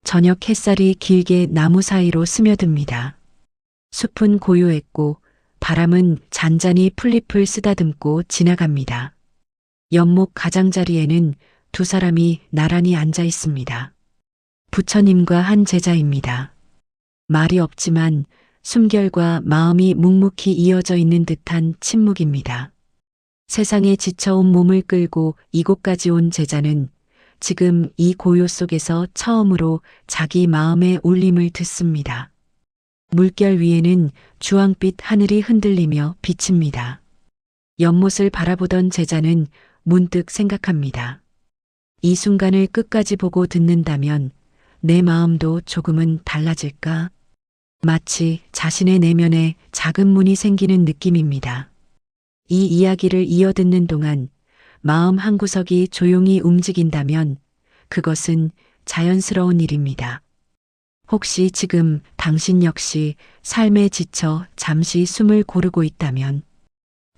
저녁 햇살이 길게 나무 사이로 스며듭니다. 숲은 고요했고 바람은 잔잔히 풀잎을 쓰다듬고 지나갑니다. 연못 가장자리에는 두 사람이 나란히 앉아 있습니다. 부처님과 한 제자입니다. 말이 없지만 숨결과 마음이 묵묵히 이어져 있는 듯한 침묵입니다. 세상에 지쳐온 몸을 끌고 이곳까지 온 제자는 지금 이 고요 속에서 처음으로 자기 마음의 울림을 듣습니다. 물결 위에는 주황빛 하늘이 흔들리며 비칩니다. 연못을 바라보던 제자는 문득 생각합니다. 이 순간을 끝까지 보고 듣는다면 내 마음도 조금은 달라질까? 마치 자신의 내면에 작은 문이 생기는 느낌입니다. 이 이야기를 이어듣는 동안 마음 한구석이 조용히 움직인다면 그것은 자연스러운 일입니다. 혹시 지금 당신 역시 삶에 지쳐 잠시 숨을 고르고 있다면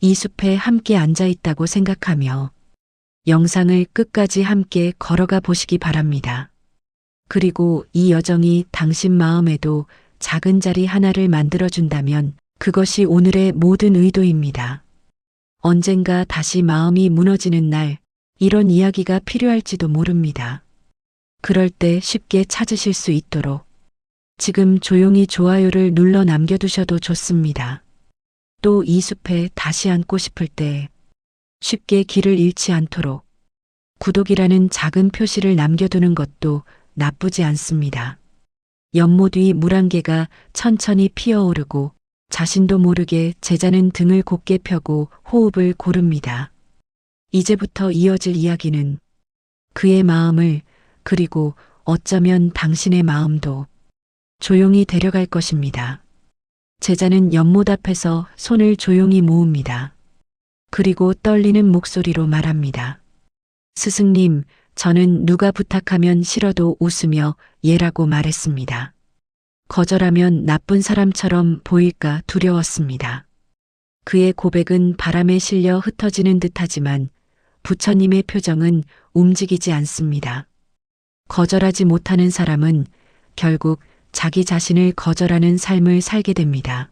이 숲에 함께 앉아 있다고 생각하며 영상을 끝까지 함께 걸어가 보시기 바랍니다. 그리고 이 여정이 당신 마음에도 작은 자리 하나를 만들어준다면 그것이 오늘의 모든 의도입니다. 언젠가 다시 마음이 무너지는 날 이런 이야기가 필요할지도 모릅니다. 그럴 때 쉽게 찾으실 수 있도록 지금 조용히 좋아요를 눌러 남겨두셔도 좋습니다. 또 이 숲에 다시 앉고 싶을 때 쉽게 길을 잃지 않도록 구독이라는 작은 표시를 남겨두는 것도 나쁘지 않습니다. 연못 위 물안개가 천천히 피어오르고 자신도 모르게 제자는 등을 곧게 펴고 호흡을 고릅니다. 이제부터 이어질 이야기는 그의 마음을 그리고 어쩌면 당신의 마음도 조용히 데려갈 것입니다. 제자는 연못 앞에서 손을 조용히 모읍니다. 그리고 떨리는 목소리로 말합니다. 스승님, 저는 누가 부탁하면 싫어도 웃으며 예라고 말했습니다. 거절하면 나쁜 사람처럼 보일까 두려웠습니다. 그의 고백은 바람에 실려 흩어지는 듯하지만 부처님의 표정은 움직이지 않습니다. 거절하지 못하는 사람은 결국 자기 자신을 거절하는 삶을 살게 됩니다.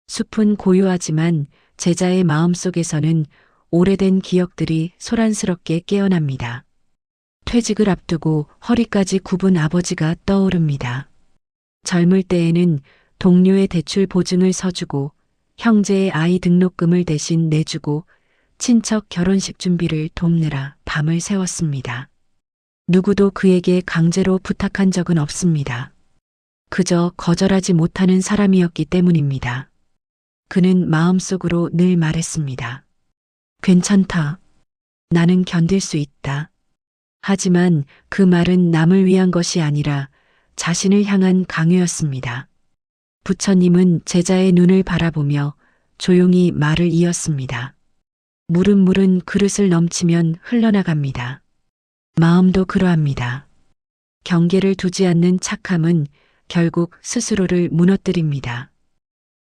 숲은 고요하지만 제자의 마음속에서는 오래된 기억들이 소란스럽게 깨어납니다. 퇴직을 앞두고 허리까지 굽은 아버지가 떠오릅니다. 젊을 때에는 동료의 대출 보증을 서주고 형제의 아이 등록금을 대신 내주고 친척 결혼식 준비를 돕느라 밤을 새웠습니다. 누구도 그에게 강제로 부탁한 적은 없습니다. 그저 거절하지 못하는 사람이었기 때문입니다. 그는 마음속으로 늘 말했습니다. 괜찮다. 나는 견딜 수 있다. 하지만 그 말은 남을 위한 것이 아니라 자신을 향한 강요였습니다. 부처님은 제자의 눈을 바라보며 조용히 말을 이었습니다. 물은 그릇을 넘치면 흘러나갑니다. 마음도 그러합니다. 경계를 두지 않는 착함은 결국 스스로를 무너뜨립니다.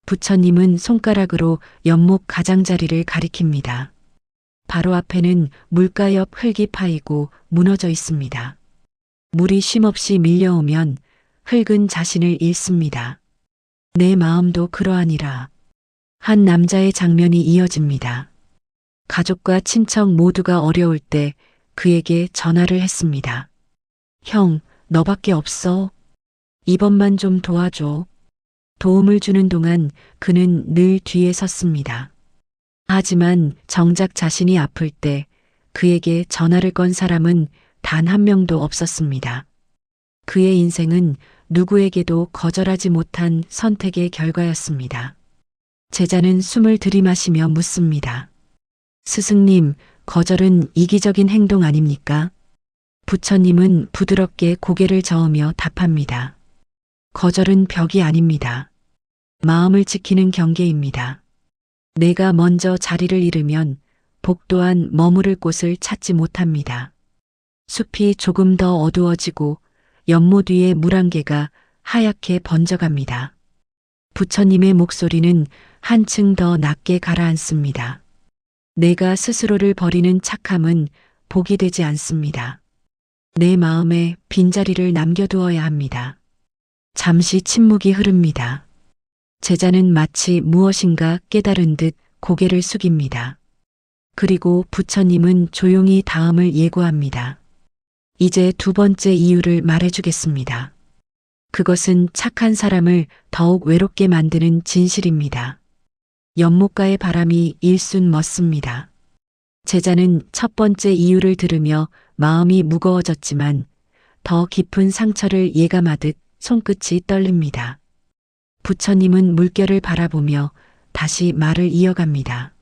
부처님은 손가락으로 연못 가장자리를 가리킵니다. 바로 앞에는 물가 옆 흙이 파이고 무너져 있습니다. 물이 쉼없이 밀려오면 흙은 자신을 잃습니다. 내 마음도 그러하니라. 한 남자의 장면이 이어집니다. 가족과 친척 모두가 어려울 때 그에게 전화를 했습니다. 형, 너밖에 없어. 이번만 좀 도와줘. 도움을 주는 동안 그는 늘 뒤에 섰습니다. 하지만 정작 자신이 아플 때 그에게 전화를 건 사람은 단 한 명도 없었습니다. 그의 인생은 누구에게도 거절하지 못한 선택의 결과였습니다. 제자는 숨을 들이마시며 묻습니다. 스승님, 거절은 이기적인 행동 아닙니까? 부처님은 부드럽게 고개를 저으며 답합니다. 거절은 벽이 아닙니다. 마음을 지키는 경계입니다. 내가 먼저 자리를 잃으면 복 또한 머무를 곳을 찾지 못합니다. 숲이 조금 더 어두워지고 연못 위의 물안개가 하얗게 번져갑니다. 부처님의 목소리는 한층 더 낮게 가라앉습니다. 내가 스스로를 버리는 착함은 복이 되지 않습니다. 내 마음에 빈자리를 남겨두어야 합니다. 잠시 침묵이 흐릅니다. 제자는 마치 무엇인가 깨달은 듯 고개를 숙입니다. 그리고 부처님은 조용히 다음을 예고합니다. 이제 두 번째 이유를 말해주겠습니다. 그것은 착한 사람을 더욱 외롭게 만드는 진실입니다. 연못가의 바람이 일순 멎습니다. 제자는 첫 번째 이유를 들으며 마음이 무거워졌지만 더 깊은 상처를 예감하듯 손끝이 떨립니다. 부처님은 물결을 바라보며 다시 말을 이어갑니다.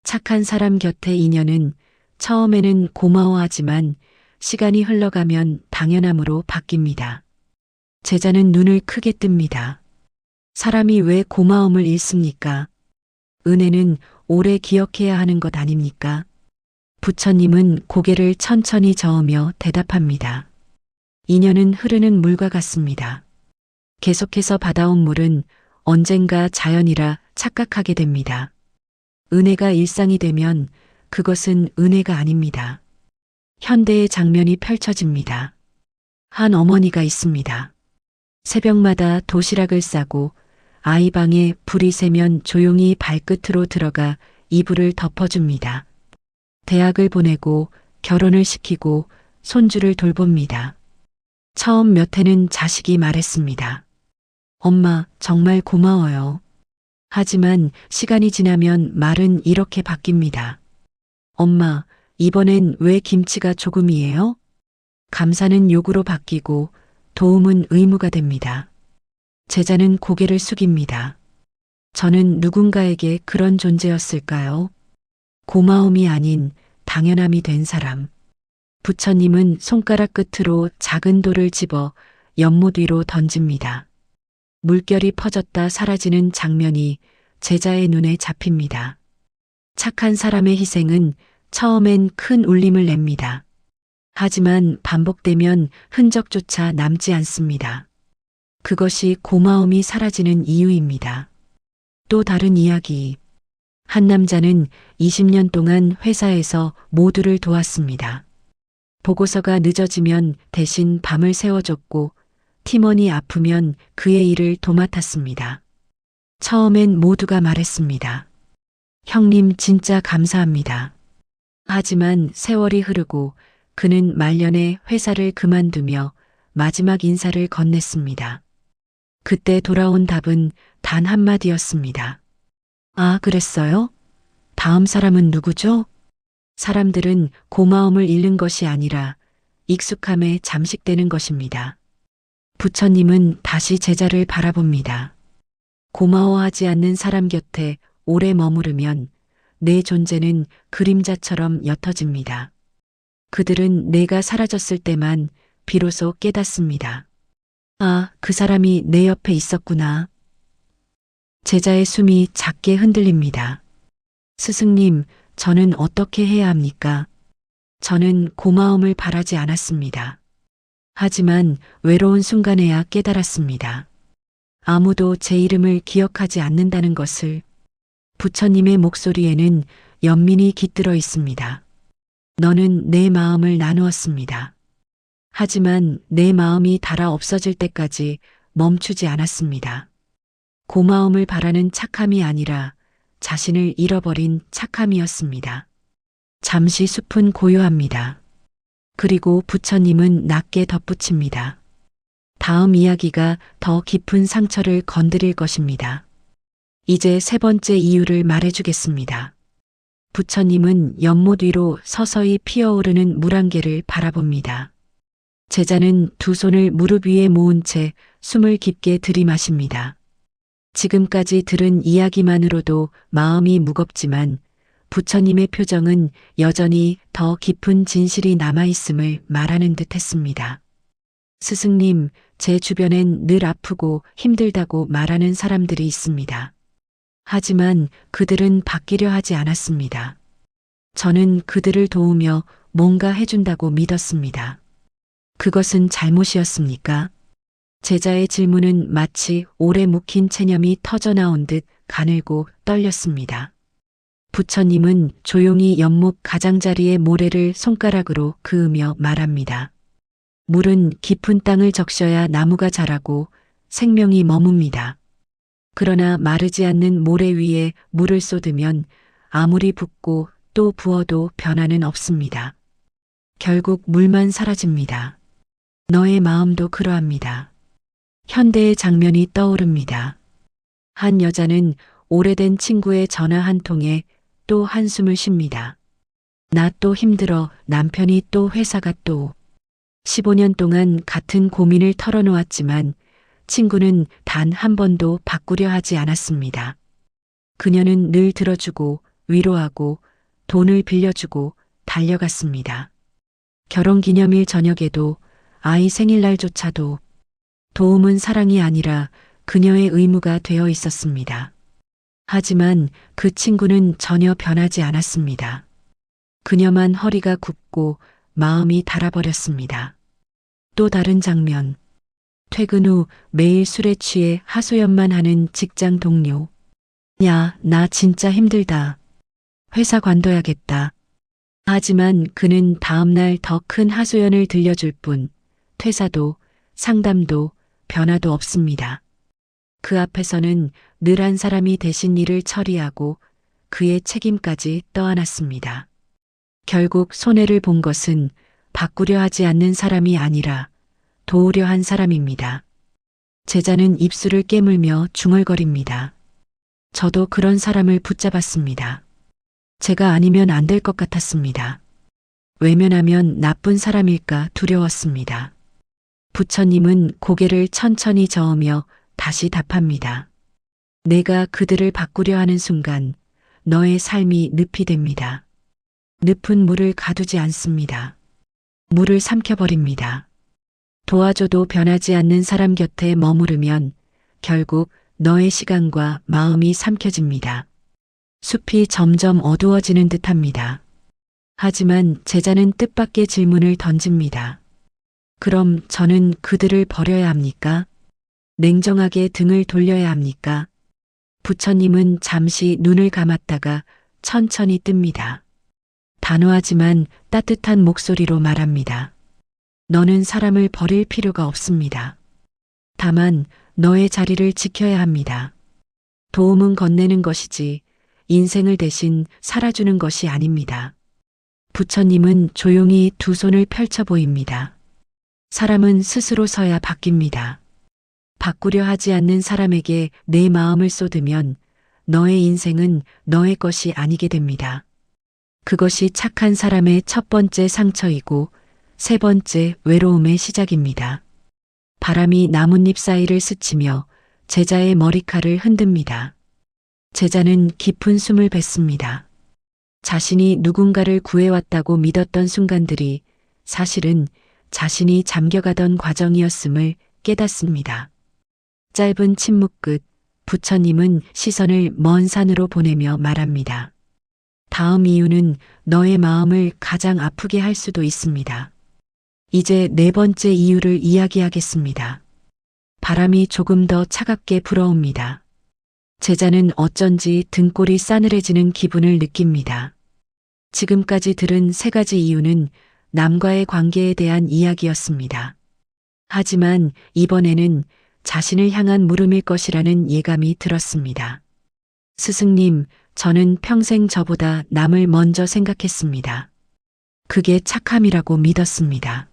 착한 사람 곁의 인연은 처음에는 고마워하지만 시간이 흘러가면 당연함으로 바뀝니다. 제자는 눈을 크게 뜹니다. 사람이 왜 고마움을 잃습니까? 은혜는 오래 기억해야 하는 것 아닙니까? 부처님은 고개를 천천히 저으며 대답합니다. 인연은 흐르는 물과 같습니다. 계속해서 받아온 물은 언젠가 자연이라 착각하게 됩니다. 은혜가 일상이 되면 그것은 은혜가 아닙니다. 현대의 장면이 펼쳐집니다. 한 어머니가 있습니다. 새벽마다 도시락을 싸고 아이 방에 불이 새면 조용히 발끝으로 들어가 이불을 덮어줍니다. 대학을 보내고 결혼을 시키고 손주를 돌봅니다. 처음 몇 해는 자식이 말했습니다. 엄마, 정말 고마워요. 하지만 시간이 지나면 말은 이렇게 바뀝니다. 엄마, 이번엔 왜 김치가 조금이에요? 감사는 욕으로 바뀌고 도움은 의무가 됩니다. 제자는 고개를 숙입니다. 저는 누군가에게 그런 존재였을까요? 고마움이 아닌 당연함이 된 사람. 부처님은 손가락 끝으로 작은 돌을 집어 연못 위로 던집니다. 물결이 퍼졌다 사라지는 장면이 제자의 눈에 잡힙니다. 착한 사람의 희생은 처음엔 큰 울림을 냅니다. 하지만 반복되면 흔적조차 남지 않습니다. 그것이 고마움이 사라지는 이유입니다. 또 다른 이야기. 한 남자는 20년 동안 회사에서 모두를 도왔습니다. 보고서가 늦어지면 대신 밤을 새워줬고 팀원이 아프면 그의 일을 도맡았습니다. 처음엔 모두가 말했습니다. 형님 진짜 감사합니다. 하지만 세월이 흐르고 그는 말년에 회사를 그만두며 마지막 인사를 건넸습니다. 그때 돌아온 답은 단 한마디였습니다. 아, 그랬어요? 다음 사람은 누구죠? 사람들은 고마움을 잃는 것이 아니라 익숙함에 잠식되는 것입니다. 부처님은 다시 제자를 바라봅니다. 고마워하지 않는 사람 곁에 오래 머무르면 내 존재는 그림자처럼 옅어집니다. 그들은 내가 사라졌을 때만 비로소 깨닫습니다. 아, 그 사람이 내 옆에 있었구나. 제자의 숨이 작게 흔들립니다. 스승님, 저는 어떻게 해야 합니까? 저는 고마움을 바라지 않았습니다. 하지만 외로운 순간에야 깨달았습니다. 아무도 제 이름을 기억하지 않는다는 것을. 부처님의 목소리에는 연민이 깃들어 있습니다. 너는 내 마음을 나누었습니다. 하지만 내 마음이 닳아 없어질 때까지 멈추지 않았습니다. 고마움을 바라는 착함이 아니라 자신을 잃어버린 착함이었습니다. 잠시 숲은 고요합니다. 그리고 부처님은 낮게 덧붙입니다. 다음 이야기가 더 깊은 상처를 건드릴 것입니다. 이제 세 번째 이유를 말해주겠습니다. 부처님은 연못 위로 서서히 피어오르는 물안개를 바라봅니다. 제자는 두 손을 무릎 위에 모은 채 숨을 깊게 들이마십니다. 지금까지 들은 이야기만으로도 마음이 무겁지만 부처님의 표정은 여전히 더 깊은 진실이 남아있음을 말하는 듯 했습니다. 스승님, 제 주변엔 늘 아프고 힘들다고 말하는 사람들이 있습니다. 하지만 그들은 바뀌려 하지 않았습니다. 저는 그들을 도우며 뭔가 해준다고 믿었습니다. 그것은 잘못이었습니까? 제자의 질문은 마치 오래 묵힌 체념이 터져나온 듯 가늘고 떨렸습니다. 부처님은 조용히 연못 가장자리의 모래를 손가락으로 그으며 말합니다. 물은 깊은 땅을 적셔야 나무가 자라고 생명이 머뭅니다. 그러나 마르지 않는 모래 위에 물을 쏟으면 아무리 붓고 또 부어도 변화는 없습니다. 결국 물만 사라집니다. 너의 마음도 그러합니다. 현대의 장면이 떠오릅니다. 한 여자는 오래된 친구의 전화 한 통에 또 한숨을 쉽니다. 나 또 힘들어. 남편이 또 회사가 또. 15년 동안 같은 고민을 털어놓았지만 친구는 단 한 번도 바꾸려 하지 않았습니다. 그녀는 늘 들어주고 위로하고 돈을 빌려주고 달려갔습니다. 결혼기념일 저녁에도 아이 생일날조차도 도움은 사랑이 아니라 그녀의 의무가 되어 있었습니다. 하지만 그 친구는 전혀 변하지 않았습니다. 그녀만 허리가 굽고 마음이 닳아버렸습니다. 또 다른 장면. 퇴근 후 매일 술에 취해 하소연만 하는 직장 동료. 야, 나 진짜 힘들다. 회사 관둬야겠다. 하지만 그는 다음날 더 큰 하소연을 들려줄 뿐 퇴사도 상담도 변화도 없습니다. 그 앞에서는 늘 한 사람이 대신 일을 처리하고 그의 책임까지 떠안았습니다. 결국 손해를 본 것은 바꾸려 하지 않는 사람이 아니라 도우려 한 사람입니다. 제자는 입술을 깨물며 중얼거립니다. 저도 그런 사람을 붙잡았습니다. 제가 아니면 안 될 것 같았습니다. 외면하면 나쁜 사람일까 두려웠습니다. 부처님은 고개를 천천히 저으며 다시 답합니다. 내가 그들을 바꾸려 하는 순간 너의 삶이 늪이 됩니다. 늪은 물을 가두지 않습니다. 물을 삼켜버립니다. 도와줘도 변하지 않는 사람 곁에 머무르면 결국 너의 시간과 마음이 삼켜집니다. 숲이 점점 어두워지는 듯합니다. 하지만 제자는 뜻밖의 질문을 던집니다. 그럼 저는 그들을 버려야 합니까? 냉정하게 등을 돌려야 합니까? 부처님은 잠시 눈을 감았다가 천천히 뜹니다. 단호하지만 따뜻한 목소리로 말합니다. 너는 사람을 버릴 필요가 없습니다. 다만 너의 자리를 지켜야 합니다. 도움은 건네는 것이지 인생을 대신 살아주는 것이 아닙니다. 부처님은 조용히 두 손을 펼쳐 보입니다. 사람은 스스로 서야 바뀝니다. 바꾸려 하지 않는 사람에게 내 마음을 쏟으면 너의 인생은 너의 것이 아니게 됩니다. 그것이 착한 사람의 첫 번째 상처이고 세 번째 외로움의 시작입니다. 바람이 나뭇잎 사이를 스치며 제자의 머리칼을 흔듭니다. 제자는 깊은 숨을 뱉습니다. 자신이 누군가를 구해왔다고 믿었던 순간들이 사실은 자신이 잠겨가던 과정이었음을 깨닫습니다. 짧은 침묵 끝 부처님은 시선을 먼 산으로 보내며 말합니다. 다음 이유는 너의 마음을 가장 아프게 할 수도 있습니다. 이제 네 번째 이유를 이야기하겠습니다. 바람이 조금 더 차갑게 불어옵니다. 제자는 어쩐지 등골이 싸늘해지는 기분을 느낍니다. 지금까지 들은 세 가지 이유는 남과의 관계에 대한 이야기였습니다. 하지만 이번에는 자신을 향한 물음일 것이라는 예감이 들었습니다. 스승님, 저는 평생 저보다 남을 먼저 생각했습니다. 그게 착함이라고 믿었습니다.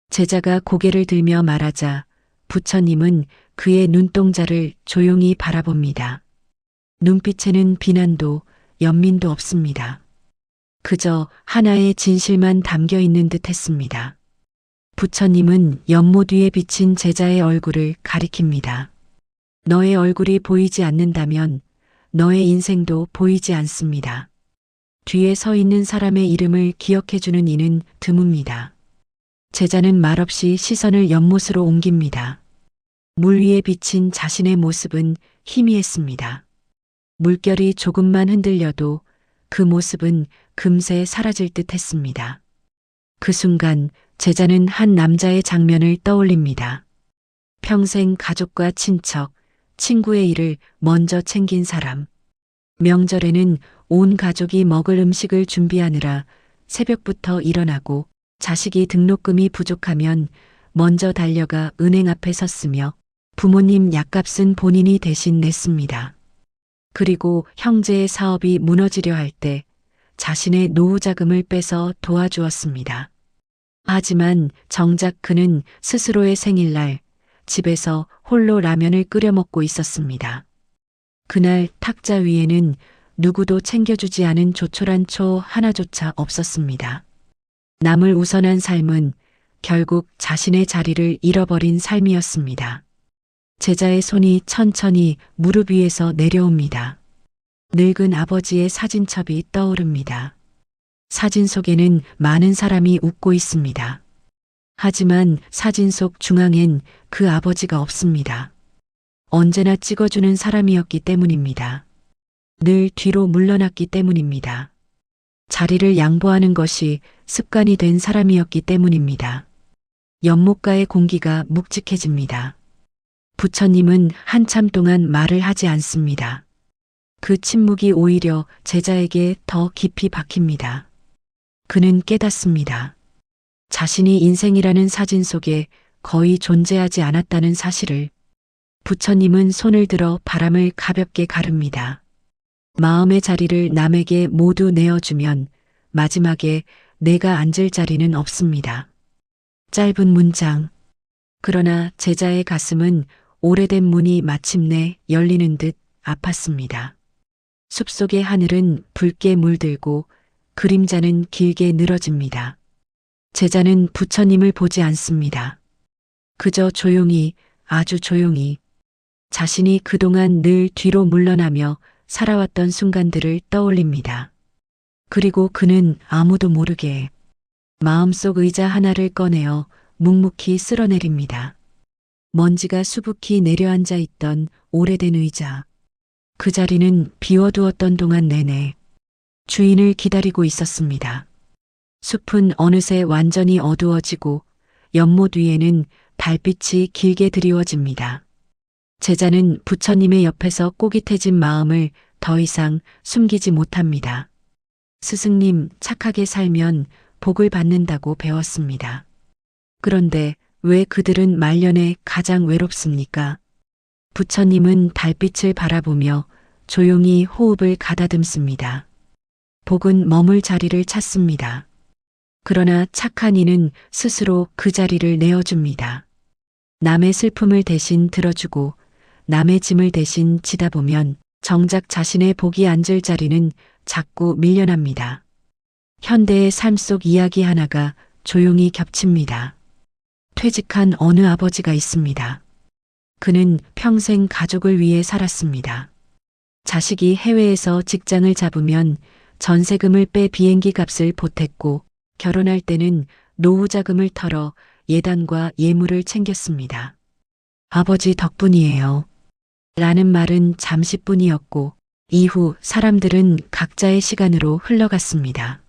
제자가 고개를 들며 말하자 부처님은 그의 눈동자를 조용히 바라봅니다. 눈빛에는 비난도 연민도 없습니다. 그저 하나의 진실만 담겨 있는 듯 했습니다. 부처님은 연못 위에 비친 제자의 얼굴을 가리킵니다. 너의 얼굴이 보이지 않는다면 너의 인생도 보이지 않습니다. 뒤에 서 있는 사람의 이름을 기억해주는 이는 드뭅니다. 제자는 말없이 시선을 연못으로 옮깁니다. 물 위에 비친 자신의 모습은 희미했습니다. 물결이 조금만 흔들려도 그 모습은 금세 사라질 듯 했습니다. 그 순간 제자는 한 남자의 장면을 떠올립니다. 평생 가족과 친척, 친구의 일을 먼저 챙긴 사람. 명절에는 온 가족이 먹을 음식을 준비하느라 새벽부터 일어나고 자식이 등록금이 부족하면 먼저 달려가 은행 앞에 섰으며 부모님 약값은 본인이 대신 냈습니다. 그리고 형제의 사업이 무너지려 할 때 자신의 노후 자금을 빼서 도와주었습니다. 하지만 정작 그는 스스로의 생일날 집에서 홀로 라면을 끓여 먹고 있었습니다. 그날 탁자 위에는 누구도 챙겨주지 않은 조촐한 초 하나조차 없었습니다. 남을 우선한 삶은 결국 자신의 자리를 잃어버린 삶이었습니다. 제자의 손이 천천히 무릎 위에서 내려옵니다. 늙은 아버지의 사진첩이 떠오릅니다. 사진 속에는 많은 사람이 웃고 있습니다. 하지만 사진 속 중앙엔 그 아버지가 없습니다. 언제나 찍어주는 사람이었기 때문입니다. 늘 뒤로 물러났기 때문입니다. 자리를 양보하는 것이 습관이 된 사람이었기 때문입니다. 연못가의 공기가 묵직해집니다. 부처님은 한참 동안 말을 하지 않습니다. 그 침묵이 오히려 제자에게 더 깊이 박힙니다. 그는 깨닫습니다. 자신이 인생이라는 사진 속에 거의 존재하지 않았다는 사실을. 부처님은 손을 들어 바람을 가볍게 가릅니다. 마음의 자리를 남에게 모두 내어주면 마지막에 내가 앉을 자리는 없습니다. 짧은 문장. 그러나 제자의 가슴은 오래된 문이 마침내 열리는 듯 아팠습니다. 숲속의 하늘은 붉게 물들고 그림자는 길게 늘어집니다. 제자는 부처님을 보지 않습니다. 그저 조용히, 아주 조용히 자신이 그동안 늘 뒤로 물러나며 살아왔던 순간들을 떠올립니다. 그리고 그는 아무도 모르게 마음속 의자 하나를 꺼내어 묵묵히 쓸어내립니다. 먼지가 수북히 내려앉아 있던 오래된 의자. 그 자리는 비워두었던 동안 내내 주인을 기다리고 있었습니다. 숲은 어느새 완전히 어두워지고 연못 위에는 달빛이 길게 드리워집니다. 제자는 부처님의 옆에서 꼬깃해진 마음을 더 이상 숨기지 못합니다. 스승님, 착하게 살면 복을 받는다고 배웠습니다. 그런데 왜 그들은 말년에 가장 외롭습니까? 부처님은 달빛을 바라보며 조용히 호흡을 가다듬습니다. 복은 머물 자리를 찾습니다. 그러나 착한 이는 스스로 그 자리를 내어줍니다. 남의 슬픔을 대신 들어주고 남의 짐을 대신 지다 보면 정작 자신의 복이 앉을 자리는 자꾸 밀려납니다. 현대의 삶 속 이야기 하나가 조용히 겹칩니다. 퇴직한 어느 아버지가 있습니다. 그는 평생 가족을 위해 살았습니다. 자식이 해외에서 직장을 잡으면 전세금을 빼 비행기 값을 보탰고 결혼할 때는 노후 자금을 털어 예단과 예물을 챙겼습니다. 아버지 덕분이에요. 라는 말은 잠시뿐이었고 이후 사람들은 각자의 시간으로 흘러갔습니다.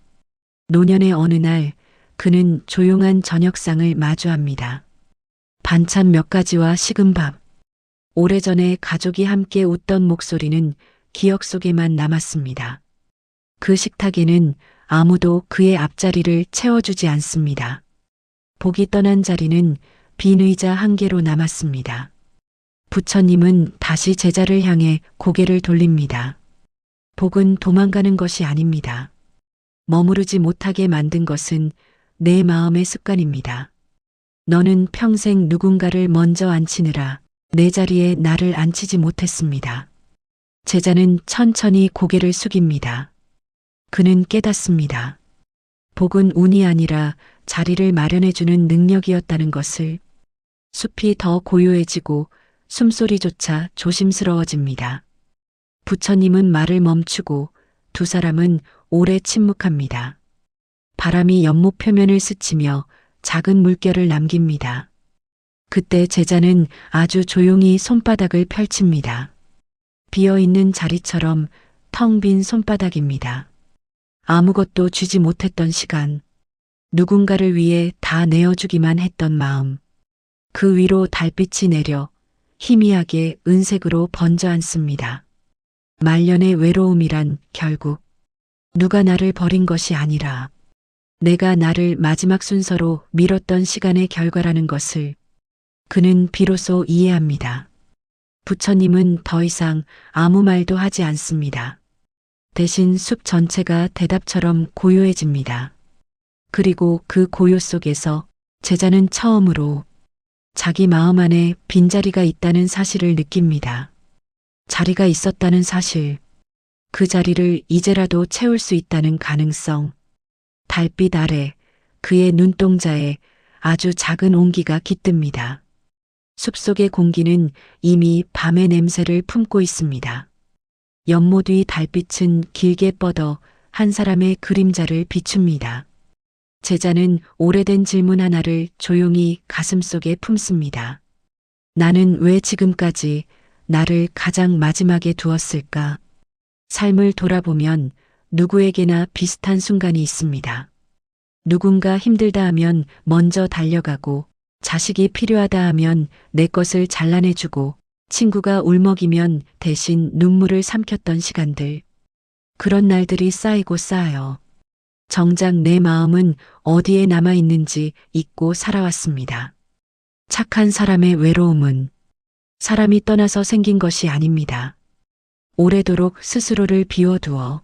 노년의 어느 날 그는 조용한 저녁상을 마주합니다. 반찬 몇 가지와 식은 밥. 오래전에 가족이 함께 웃던 목소리는 기억 속에만 남았습니다. 그 식탁에는 아무도 그의 앞자리를 채워주지 않습니다. 복이 떠난 자리는 빈 의자 한 개로 남았습니다. 부처님은 다시 제자를 향해 고개를 돌립니다. 복은 도망가는 것이 아닙니다. 머무르지 못하게 만든 것은 내 마음의 습관입니다. 너는 평생 누군가를 먼저 앉히느라 내 자리에 나를 앉히지 못했습니다. 제자는 천천히 고개를 숙입니다. 그는 깨닫습니다. 복은 운이 아니라 자리를 마련해주는 능력이었다는 것을. 숲이 더 고요해지고 숨소리조차 조심스러워집니다. 부처님은 말을 멈추고 두 사람은 오래 침묵합니다. 바람이 연못 표면을 스치며 작은 물결을 남깁니다. 그때 제자는 아주 조용히 손바닥을 펼칩니다. 비어있는 자리처럼 텅 빈 손바닥입니다. 아무것도 쥐지 못했던 시간, 누군가를 위해 다 내어주기만 했던 마음. 그 위로 달빛이 내려 희미하게 은색으로 번져 앉습니다. 말년의 외로움이란 결국 누가 나를 버린 것이 아니라 내가 나를 마지막 순서로 밀었던 시간의 결과라는 것을 그는 비로소 이해합니다. 부처님은 더 이상 아무 말도 하지 않습니다. 대신 숲 전체가 대답처럼 고요해집니다. 그리고 그 고요 속에서 제자는 처음으로 자기 마음 안에 빈자리가 있다는 사실을 느낍니다. 자리가 있었다는 사실, 그 자리를 이제라도 채울 수 있다는 가능성, 달빛 아래 그의 눈동자에 아주 작은 온기가 깃듭니다. 숲속의 공기는 이미 밤의 냄새를 품고 있습니다. 연못 위 달빛은 길게 뻗어 한 사람의 그림자를 비춥니다. 제자는 오래된 질문 하나를 조용히 가슴속에 품습니다. 나는 왜 지금까지 나를 가장 마지막에 두었을까? 삶을 돌아보면 누구에게나 비슷한 순간이 있습니다. 누군가 힘들다 하면 먼저 달려가고, 자식이 필요하다 하면 내 것을 잘라내주고, 친구가 울먹이면 대신 눈물을 삼켰던 시간들. 그런 날들이 쌓이고 쌓여 정작 내 마음은 어디에 남아있는지 잊고 살아왔습니다. 착한 사람의 외로움은 사람이 떠나서 생긴 것이 아닙니다. 오래도록 스스로를 비워두어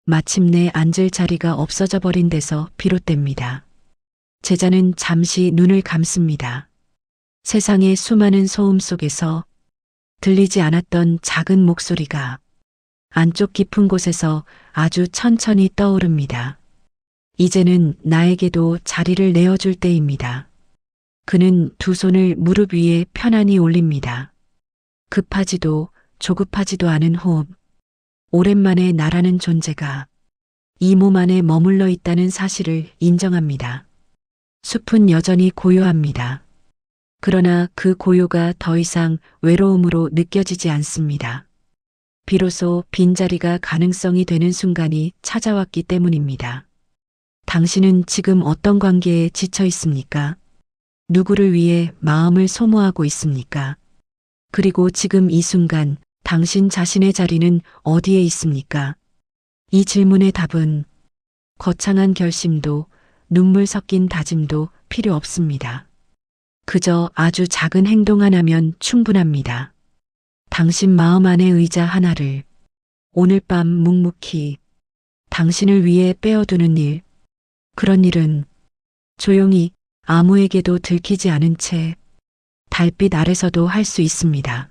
마침내 앉을 자리가 없어져 버린 데서 비롯됩니다. 제자는 잠시 눈을 감습니다. 세상의 수많은 소음 속에서 들리지 않았던 작은 목소리가 안쪽 깊은 곳에서 아주 천천히 떠오릅니다. 이제는 나에게도 자리를 내어줄 때입니다. 그는 두 손을 무릎 위에 편안히 올립니다. 급하지도 조급하지도 않은 호흡. 오랜만에 나라는 존재가 이 몸 안에 머물러 있다는 사실을 인정합니다. 숲은 여전히 고요합니다. 그러나 그 고요가 더 이상 외로움으로 느껴지지 않습니다. 비로소 빈자리가 가능성이 되는 순간이 찾아왔기 때문입니다. 당신은 지금 어떤 관계에 지쳐 있습니까? 누구를 위해 마음을 소모하고 있습니까? 그리고 지금 이 순간 당신 자신의 자리는 어디에 있습니까? 이 질문의 답은 거창한 결심도 눈물 섞인 다짐도 필요 없습니다. 그저 아주 작은 행동 하나면 충분합니다. 당신 마음 안의 의자 하나를 오늘 밤 묵묵히 당신을 위해 빼어두는 일, 그런 일은 조용히 아무에게도 들키지 않은 채 달빛 아래서도 할 수 있습니다.